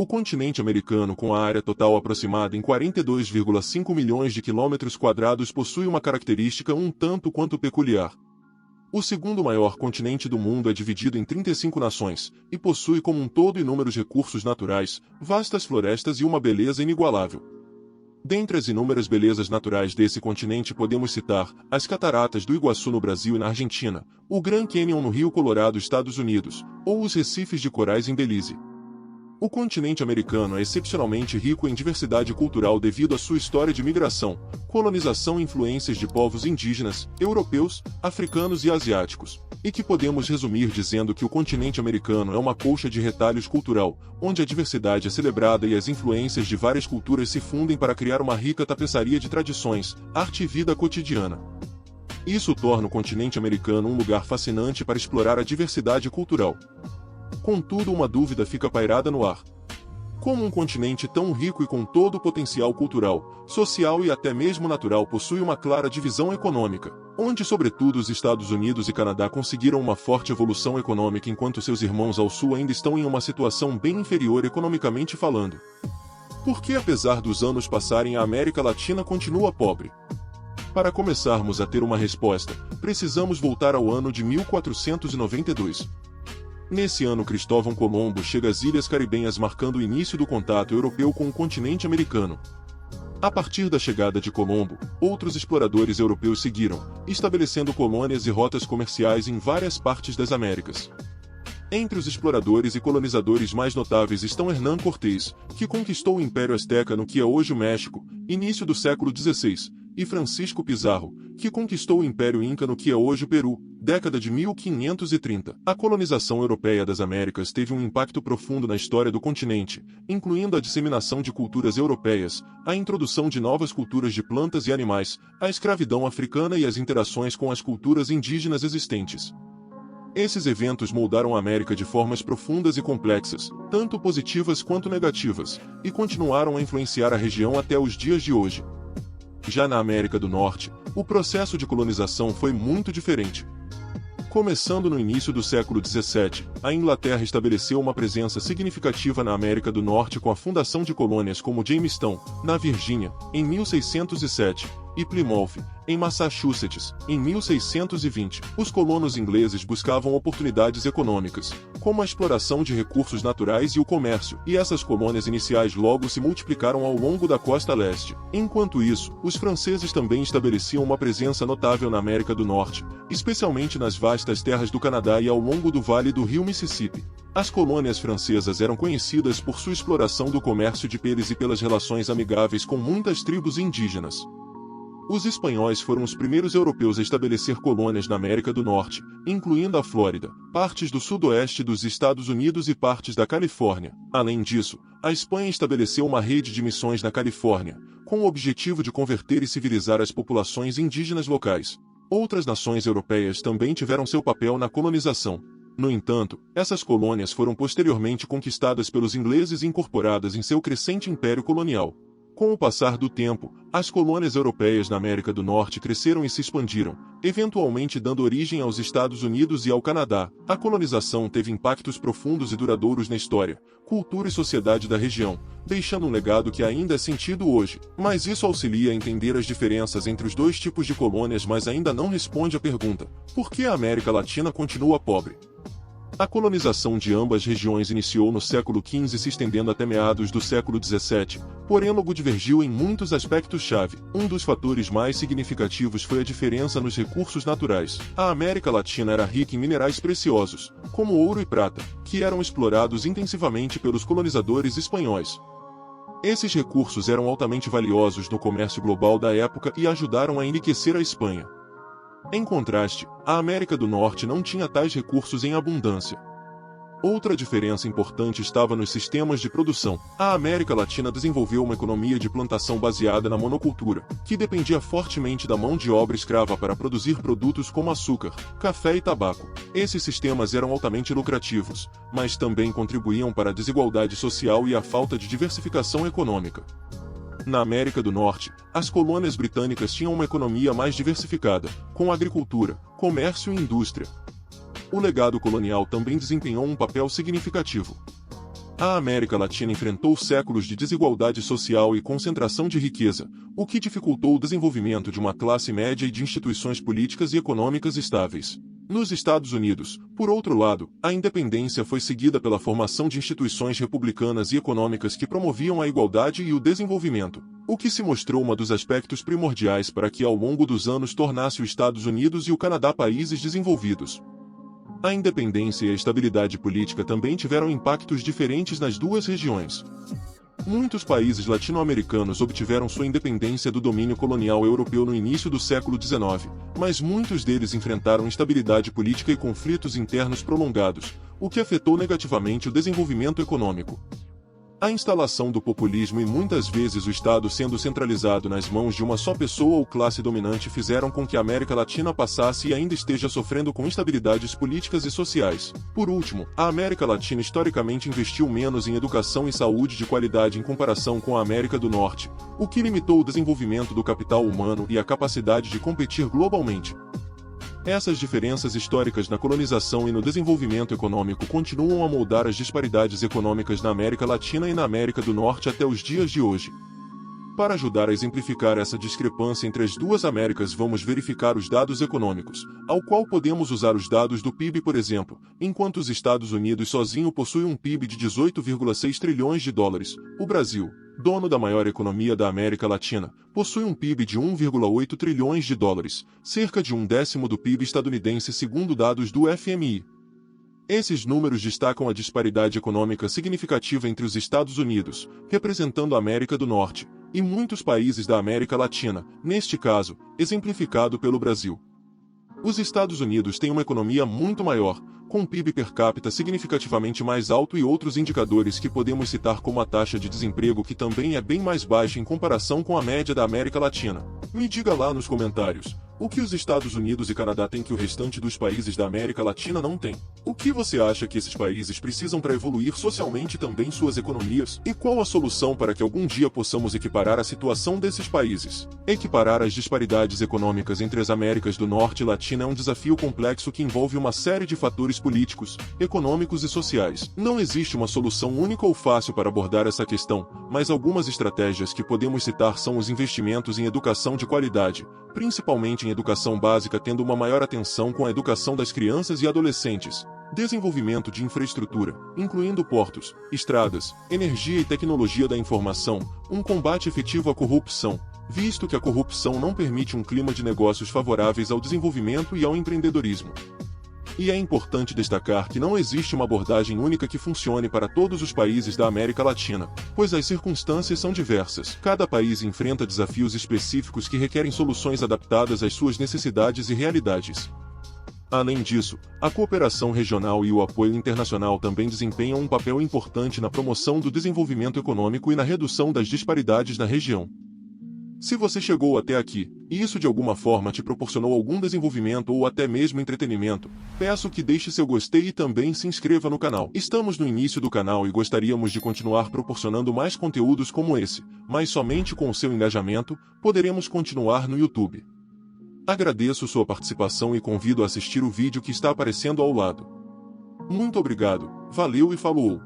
O continente americano, com a área total aproximada em 42,5 milhões de quilômetros quadrados, possui uma característica um tanto quanto peculiar. O segundo maior continente do mundo é dividido em 35 nações, e possui como um todo inúmeros recursos naturais, vastas florestas e uma beleza inigualável. Dentre as inúmeras belezas naturais desse continente podemos citar as Cataratas do Iguaçu no Brasil e na Argentina, o Grand Canyon no Rio Colorado, Estados Unidos, ou os recifes de corais em Belize. O continente americano é excepcionalmente rico em diversidade cultural devido à sua história de migração, colonização e influências de povos indígenas, europeus, africanos e asiáticos, e que podemos resumir dizendo que o continente americano é uma colcha de retalhos cultural, onde a diversidade é celebrada e as influências de várias culturas se fundem para criar uma rica tapeçaria de tradições, arte e vida cotidiana. Isso torna o continente americano um lugar fascinante para explorar a diversidade cultural. Contudo, uma dúvida fica pairada no ar. Como um continente tão rico e com todo o potencial cultural, social e até mesmo natural possui uma clara divisão econômica, onde sobretudo os Estados Unidos e Canadá conseguiram uma forte evolução econômica enquanto seus irmãos ao sul ainda estão em uma situação bem inferior economicamente falando? Por que, apesar dos anos passarem, a América Latina continua pobre? Para começarmos a ter uma resposta, precisamos voltar ao ano de 1492. Nesse ano, Cristóvão Colombo chega às Ilhas Caribenhas, marcando o início do contato europeu com o continente americano. A partir da chegada de Colombo, outros exploradores europeus seguiram, estabelecendo colônias e rotas comerciais em várias partes das Américas. Entre os exploradores e colonizadores mais notáveis estão Hernán Cortés, que conquistou o Império Azteca no que é hoje o México, início do século XVI, e Francisco Pizarro, que conquistou o Império Inca no que é hoje o Peru, década de 1530. A colonização europeia das Américas teve um impacto profundo na história do continente, incluindo a disseminação de culturas europeias, a introdução de novas culturas de plantas e animais, a escravidão africana e as interações com as culturas indígenas existentes. Esses eventos moldaram a América de formas profundas e complexas, tanto positivas quanto negativas, e continuaram a influenciar a região até os dias de hoje. Já na América do Norte, o processo de colonização foi muito diferente. Começando no início do século XVII, a Inglaterra estabeleceu uma presença significativa na América do Norte com a fundação de colônias como Jamestown, na Virgínia, em 1607, e Plymouth, em Massachusetts, em 1620. Os colonos ingleses buscavam oportunidades econômicas, como a exploração de recursos naturais e o comércio, e essas colônias iniciais logo se multiplicaram ao longo da costa leste. Enquanto isso, os franceses também estabeleciam uma presença notável na América do Norte, especialmente nas vastas terras do Canadá e ao longo do vale do rio Mississippi. As colônias francesas eram conhecidas por sua exploração do comércio de peles e pelas relações amigáveis com muitas tribos indígenas. Os espanhóis foram os primeiros europeus a estabelecer colônias na América do Norte, incluindo a Flórida, partes do sudoeste dos Estados Unidos e partes da Califórnia. Além disso, a Espanha estabeleceu uma rede de missões na Califórnia, com o objetivo de converter e civilizar as populações indígenas locais. Outras nações europeias também tiveram seu papel na colonização. No entanto, essas colônias foram posteriormente conquistadas pelos ingleses e incorporadas em seu crescente império colonial. Com o passar do tempo, as colônias europeias na América do Norte cresceram e se expandiram, eventualmente dando origem aos Estados Unidos e ao Canadá. A colonização teve impactos profundos e duradouros na história, cultura e sociedade da região, deixando um legado que ainda é sentido hoje. Mas isso auxilia a entender as diferenças entre os dois tipos de colônias, mas ainda não responde à pergunta: por que a América Latina continua pobre? A colonização de ambas regiões iniciou no século XV se estendendo até meados do século XVII, porém logo divergiu em muitos aspectos-chave. Um dos fatores mais significativos foi a diferença nos recursos naturais. A América Latina era rica em minerais preciosos, como ouro e prata, que eram explorados intensivamente pelos colonizadores espanhóis. Esses recursos eram altamente valiosos no comércio global da época e ajudaram a enriquecer a Espanha. Em contraste, a América do Norte não tinha tais recursos em abundância. Outra diferença importante estava nos sistemas de produção. A América Latina desenvolveu uma economia de plantação baseada na monocultura, que dependia fortemente da mão de obra escrava para produzir produtos como açúcar, café e tabaco. Esses sistemas eram altamente lucrativos, mas também contribuíam para a desigualdade social e a falta de diversificação econômica. Na América do Norte, as colônias britânicas tinham uma economia mais diversificada, com agricultura, comércio e indústria. O legado colonial também desempenhou um papel significativo. A América Latina enfrentou séculos de desigualdade social e concentração de riqueza, o que dificultou o desenvolvimento de uma classe média e de instituições políticas e econômicas estáveis. Nos Estados Unidos, por outro lado, a independência foi seguida pela formação de instituições republicanas e econômicas que promoviam a igualdade e o desenvolvimento, o que se mostrou um dos aspectos primordiais para que ao longo dos anos tornasse os Estados Unidos e o Canadá países desenvolvidos. A independência e a estabilidade política também tiveram impactos diferentes nas duas regiões. Muitos países latino-americanos obtiveram sua independência do domínio colonial europeu no início do século XIX, mas muitos deles enfrentaram instabilidade política e conflitos internos prolongados, o que afetou negativamente o desenvolvimento econômico. A instalação do populismo e muitas vezes o Estado sendo centralizado nas mãos de uma só pessoa ou classe dominante fizeram com que a América Latina passasse e ainda esteja sofrendo com instabilidades políticas e sociais. Por último, a América Latina historicamente investiu menos em educação e saúde de qualidade em comparação com a América do Norte, o que limitou o desenvolvimento do capital humano e a capacidade de competir globalmente. Essas diferenças históricas na colonização e no desenvolvimento econômico continuam a moldar as disparidades econômicas na América Latina e na América do Norte até os dias de hoje. Para ajudar a exemplificar essa discrepância entre as duas Américas, vamos verificar os dados econômicos, ao qual podemos usar os dados do PIB, por exemplo. Enquanto os Estados Unidos sozinho possuem um PIB de 18,6 trilhões de dólares, o Brasil, dono da maior economia da América Latina, possui um PIB de 1,8 trilhões de dólares, cerca de 1/10 do PIB estadunidense segundo dados do FMI. Esses números destacam a disparidade econômica significativa entre os Estados Unidos, representando a América do Norte, e muitos países da América Latina, neste caso, exemplificado pelo Brasil. Os Estados Unidos têm uma economia muito maior, com um PIB per capita significativamente mais alto e outros indicadores que podemos citar como a taxa de desemprego, que também é bem mais baixa em comparação com a média da América Latina. Me diga lá nos comentários, o que os Estados Unidos e Canadá têm que o restante dos países da América Latina não tem? O que você acha que esses países precisam para evoluir socialmente também suas economias? E qual a solução para que algum dia possamos equiparar a situação desses países? Equiparar as disparidades econômicas entre as Américas do Norte e Latina é um desafio complexo que envolve uma série de fatores políticos, econômicos e sociais. Não existe uma solução única ou fácil para abordar essa questão, mas algumas estratégias que podemos citar são os investimentos em educação de qualidade, principalmente em educação básica, tendo uma maior atenção com a educação das crianças e adolescentes. Desenvolvimento de infraestrutura, incluindo portos, estradas, energia e tecnologia da informação, um combate efetivo à corrupção, visto que a corrupção não permite um clima de negócios favoráveis ao desenvolvimento e ao empreendedorismo. E é importante destacar que não existe uma abordagem única que funcione para todos os países da América Latina, pois as circunstâncias são diversas. Cada país enfrenta desafios específicos que requerem soluções adaptadas às suas necessidades e realidades. Além disso, a cooperação regional e o apoio internacional também desempenham um papel importante na promoção do desenvolvimento econômico e na redução das disparidades na região. Se você chegou até aqui, e isso de alguma forma te proporcionou algum desenvolvimento ou até mesmo entretenimento, peço que deixe seu gostei e também se inscreva no canal. Estamos no início do canal e gostaríamos de continuar proporcionando mais conteúdos como esse, mas somente com o seu engajamento, poderemos continuar no YouTube. Agradeço sua participação e convido a assistir o vídeo que está aparecendo ao lado. Muito obrigado, valeu e falou!